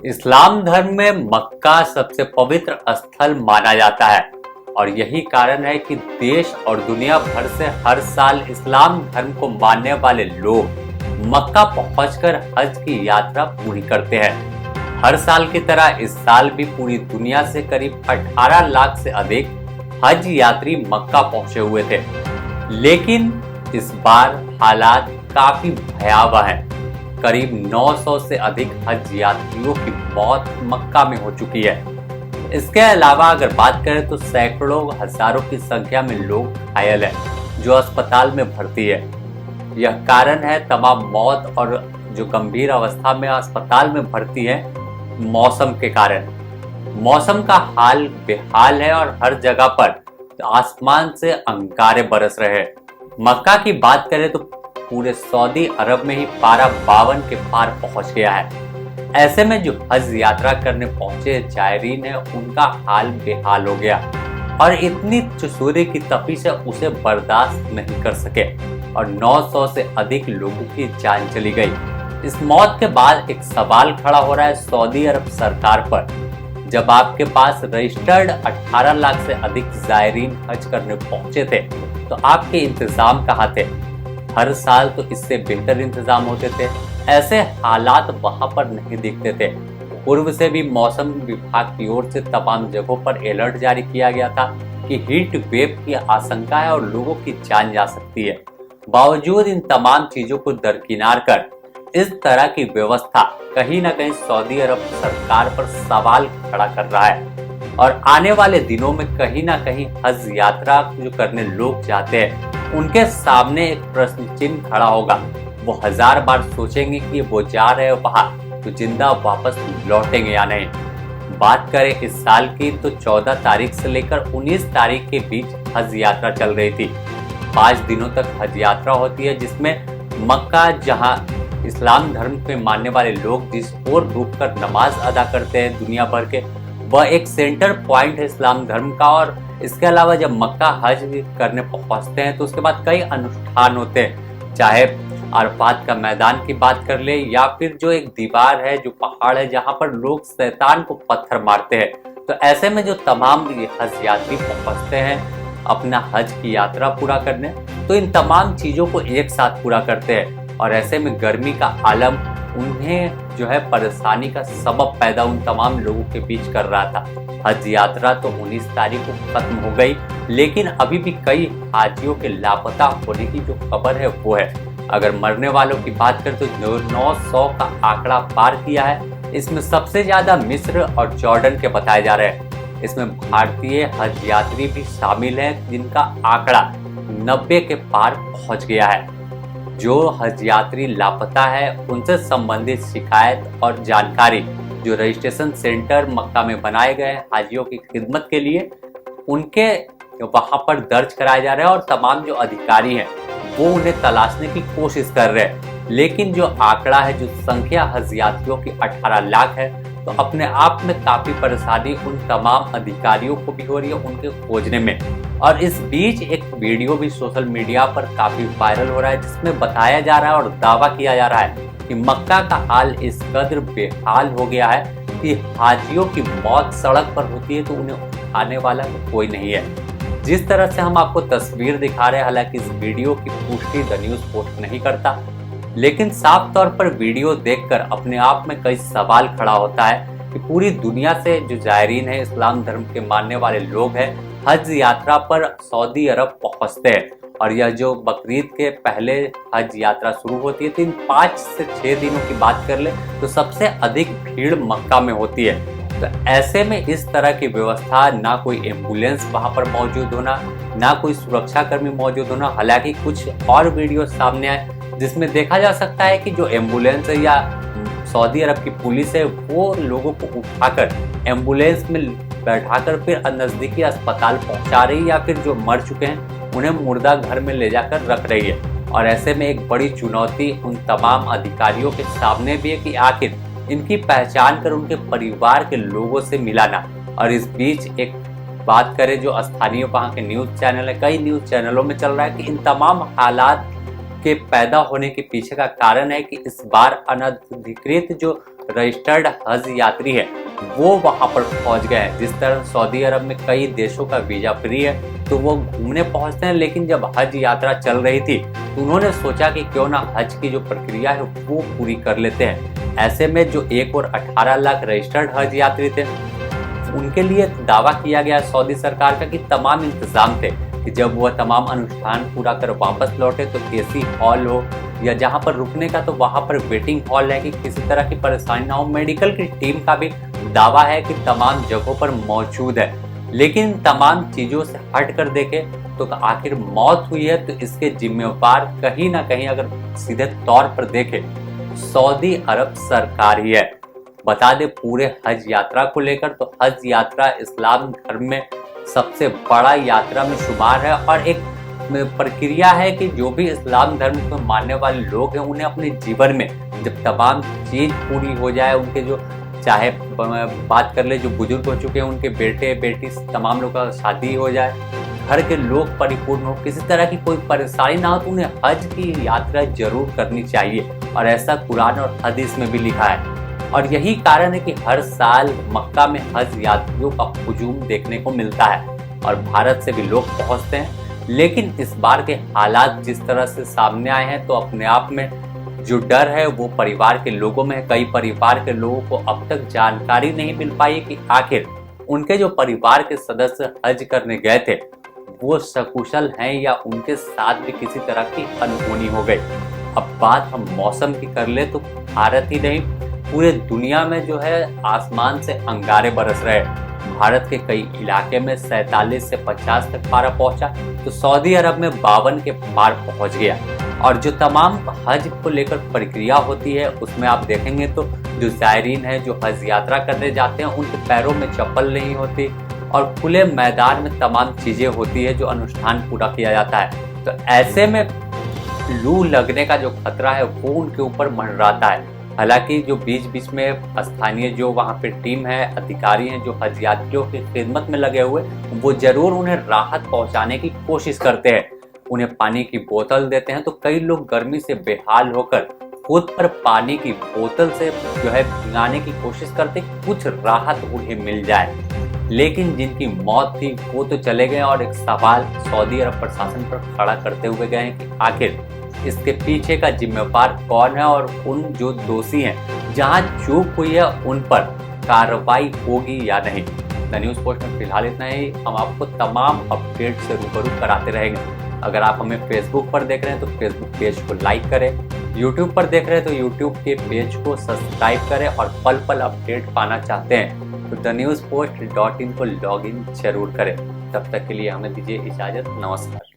इस्लाम धर्म में मक्का सबसे पवित्र स्थल माना जाता है और यही कारण है कि देश और दुनिया भर से हर साल इस्लाम धर्म को मानने वाले लोग मक्का पहुंचकर हज की यात्रा पूरी करते हैं। हर साल की तरह इस साल भी पूरी दुनिया से करीब 18 लाख से अधिक हज यात्री मक्का पहुंचे हुए थे, लेकिन इस बार हालात काफी भयावह हैं। करीब 900 से अधिक हज यात्रियों की मौत मक्का में हो चुकी है। इसके अलावा अगर बात करें तो सैकड़ों हजारों की संख्या में लोग घायल हैं जो अस्पताल में भर्ती है। यह कारण है तमाम मौत और जो गंभीर अवस्था में अस्पताल में भर्ती है मौसम के कारण। मौसम का हाल बेहाल है और हर जगह पर आसमान से अंगारे बरस रहे हैं। मक्का की बात करें तो पूरे सऊदी अरब में ही पारा 52 के पार पहुंच गया है। ऐसे में जो हज यात्रा करने पहुंचे जायरीन है उनका हाल बेहाल हो गया और इतनी सूर्य की तपिश है उसे बर्दाश्त नहीं कर सके और 900 से अधिक लोगों की जान चली गई। इस मौत के बाद एक सवाल खड़ा हो रहा है सऊदी अरब सरकार पर। जब आपके पास रजिस्टर्ड 18 लाख से अधिक जायरीन हज करने पहुंचे थे तो आपके इंतजाम कहाँ थे? हर साल तो इससे बेहतर इंतजाम होते थे। ऐसे हालात वहां पर नहीं दिखते थे। पूर्व से भी मौसम विभाग की ओर से तमाम जगहों पर अलर्ट जारी किया गया था कि हीट वेव की आशंका है और लोगों की जान जा सकती है। बावजूद इन तमाम चीजों को दरकिनार कर इस तरह की व्यवस्था कहीं ना कहीं सऊदी अरब सरकार पर सवाल खड़ा कर रहा है और आने वाले दिनों में कहीं ना कहीं हज यात्रा जो करने लोग जाते हैं उनके सामने एक प्रश्न चिन्ह खड़ा होगा। वो हजार बार सोचेंगे कि वो जा रहे हैं वहां तो जिंदा वापस लौटेंगे या नहीं। बात करें इस साल की तो 14 तारीख से लेकर 19 तारीख के बीच हज यात्रा चल रही थी। 5 दिनों तक हज यात्रा होती है जिसमें मक्का, जहां इस्लाम धर्म के मानने वाले लोग जिस ओर रुक कर नमाज अदा करते हैं दुनिया भर के, वह एक सेंटर पॉइंट है इस्लाम धर्म का। और इसके अलावा जब मक्का हज करने पहुंचते हैं तो उसके बाद कई अनुष्ठान होते हैं, चाहे अरफात का मैदान की बात कर ले या फिर जो एक दीवार है, जो पहाड़ है जहां पर लोग शैतान को पत्थर मारते हैं। तो ऐसे में जो तमाम हज यात्री पहुंचते हैं अपना हज की यात्रा पूरा करने, तो इन तमाम चीजों को एक साथ पूरा करते हैं और ऐसे में गर्मी का आलम उन्हें जो है परेशानी का सबब पैदा उन तमाम लोगों के बीच कर रहा था। हज यात्रा तो 19 तारीख को खत्म हो गई, लेकिन अभी भी कई हाजियों के लापता होने की जो खबर है वो है। अगर मरने वालों की बात करें तो 900 का आंकड़ा पार किया है। इसमें सबसे ज्यादा मिस्र और जॉर्डन के बताए जा रहे हैं। इसमें भारतीय हज यात्री भी शामिल हैं जिनका आंकड़ा 90 के पार पहुंच गया है। जो हज यात्री लापता है उनसे संबंधित शिकायत और जानकारी जो रजिस्ट्रेशन सेंटर मक्का में बनाए गए हाजियों की खिदमत के लिए उनके वहां पर दर्ज कराए जा रहे हैं और तमाम जो अधिकारी हैं वो उन्हें तलाशने की कोशिश कर रहे हैं। लेकिन जो आंकड़ा है, जो संख्या हज यात्रियों की 18 लाख है, तो अपने आप में काफी परेशानी उन तमाम अधिकारियों को भी हो रही है उनके खोजने में। और इस बीच एक वीडियो भी सोशल मीडिया पर काफी वायरल हो रहा है जिसमें बताया जा रहा है और दावा किया जा रहा है कि मक्का का हाल इस कदर बेहाल हो गया है कि हाजियों की मौत सड़क पर होती है तो उन्हें उठाने वाला कोई नहीं है। जिस तरह से हम आपको तस्वीर दिखा रहे हैं, हालांकि इस वीडियो की पुष्टि द न्यूज पोस्ट नहीं करता, लेकिन साफ तौर पर वीडियो देखकर अपने आप में कई सवाल खड़ा होता है कि पूरी दुनिया से जो जायरीन है इस्लाम धर्म के मानने वाले लोग हैं हज यात्रा पर सऊदी अरब पहुंचते हैं और यह जो बकरीद के पहले हज यात्रा शुरू होती है तो इन 5 से 6 दिनों की बात कर ले तो सबसे अधिक भीड़ मक्का में होती है। तो ऐसे में इस तरह की व्यवस्था, ना कोई एम्बुलेंस वहां पर मौजूद होना, ना कोई सुरक्षा कर्मी मौजूद होना। हालांकि कुछ और वीडियो सामने आए जिसमें देखा जा सकता है कि जो एम्बुलेंस है या सऊदी अरब की पुलिस है वो लोगों को उठाकर एम्बुलेंस में बैठाकर फिर नजदीकी अस्पताल पहुंचा रही है या फिर जो मर चुके हैं उन्हें मुर्दा घर में ले जाकर रख रही है। और ऐसे में एक बड़ी चुनौती उन तमाम अधिकारियों के सामने भी है कि आखिर इनकी पहचान कर उनके परिवार के लोगों से मिलाना। और इस बीच एक बात करें जो स्थानीय वहाँ के न्यूज चैनल है, कई न्यूज चैनलों में चल रहा है कि इन तमाम हालात के पैदा होने के पीछे का कारण है कि इस बार अनधिकृत जो रजिस्टर्ड हज यात्री है वो वहां पर पहुंच गए हैं। जिस तरह सऊदी अरब में कई देशों का वीजा फ्री है तो वो घूमने पहुंचते हैं, लेकिन जब हज यात्रा चल रही थी तो उन्होंने सोचा कि क्यों ना हज की जो प्रक्रिया है वो पूरी कर लेते हैं। ऐसे में जो 1 और 18 लाख रजिस्टर्ड हज यात्री थे उनके लिए दावा किया गया सऊदी सरकार का कि तमाम इंतजाम थे कि जब वह तमाम अनुष्ठान पूरा कर वापस लौटे तो एसी हॉल हो या जहां पर रुकने का तो वहां पर वेटिंग हॉल है कि किसी तरह की परेशानी ना हो। मेडिकल की टीम का भी दावा है कि तमाम जगहों पर मौजूद है। लेकिन तमाम चीजों से हट कर देखे तो आखिर मौत हुई है तो इसके जिम्मेवार कहीं ना कहीं अगर सीधे तौर पर देखे सऊदी अरब सरकार ही है। बता दे पूरे हज यात्रा को लेकर तो हज यात्रा इस्लाम धर्म में सबसे बड़ा यात्रा में शुमार है और एक प्रक्रिया है कि जो भी इस्लाम धर्म को मानने वाले लोग हैं उन्हें अपने जीवन में जब तमाम चीज पूरी हो जाए, उनके जो चाहे बात कर ले जो बुजुर्ग हो चुके हैं उनके बेटे बेटी तमाम लोग का शादी हो जाए, घर के लोग परिपूर्ण हो, किसी तरह की कोई परेशानी ना हो तो उन्हें हज की यात्रा जरूर करनी चाहिए। और ऐसा कुरान और हदीस में भी लिखा है। और यही कारण है कि हर साल मक्का में हज यात्रियों का हुजूम देखने को मिलता है और भारत से भी लोग पहुंचते हैं। लेकिन इस बार के हालात जिस तरह से सामने आए हैं तो अपने आप में जो डर है वो परिवार के लोगों में है। कई परिवार के लोगों को अब तक जानकारी नहीं मिल पाई कि आखिर उनके जो परिवार के सदस्य हज करने गए थे वो सकुशल हैं या उनके साथ भी किसी तरह की अनहोनी हो गई। अब बात हम मौसम की कर ले तो भारत ही नहीं पूरे दुनिया में जो है आसमान से अंगारे बरस रहे। भारत के कई इलाके में 47 से 50 तक पारा पहुंचा तो सऊदी अरब में 52 के पार पहुंच गया। और जो तमाम हज को लेकर प्रक्रिया होती है उसमें आप देखेंगे तो जो जायरीन है जो हज यात्रा करने जाते हैं उनके पैरों में चप्पल नहीं होती और खुले मैदान में तमाम चीजें होती है जो अनुष्ठान पूरा किया जाता है। तो ऐसे में लू लगने का जो खतरा है वो उनके ऊपर मंडराता है। हालांकि जो बीच बीच में स्थानीय जो वहाँ पे टीम है अधिकारी हैं जो हज यात्रियों की खिदमत में लगे हुए वो जरूर उन्हें राहत पहुंचाने की कोशिश करते हैं, उन्हें पानी की बोतल देते हैं। तो कई लोग गर्मी से बेहाल होकर खुद पर पानी की बोतल से जो है भिगाने की कोशिश करते कुछ राहत उन्हें मिल जाए। लेकिन जिनकी मौत थी वो तो चले गए और एक सवाल सऊदी अरब प्रशासन पर खड़ा करते हुए गए कि आखिर इसके पीछे का जिम्मेवार कौन है और उन जो दोषी हैं जहां चूक हुई है उन पर कार्रवाई होगी या नहीं। द न्यूज़ पोस्ट में फिलहाल इतना ही। हम आपको तमाम अपडेट से रूबरू कराते रहेंगे। अगर आप हमें फेसबुक पर देख रहे हैं तो फेसबुक पेज को लाइक करें, यूट्यूब पर देख रहे हैं तो यूट्यूब के पेज को सब्सक्राइब करें और पल पल अपडेट पाना चाहते हैं तो द न्यूज़ पोस्ट .in को लॉग इन जरूर करें। तब तक के लिए हमें दीजिए इजाजत। नमस्कार।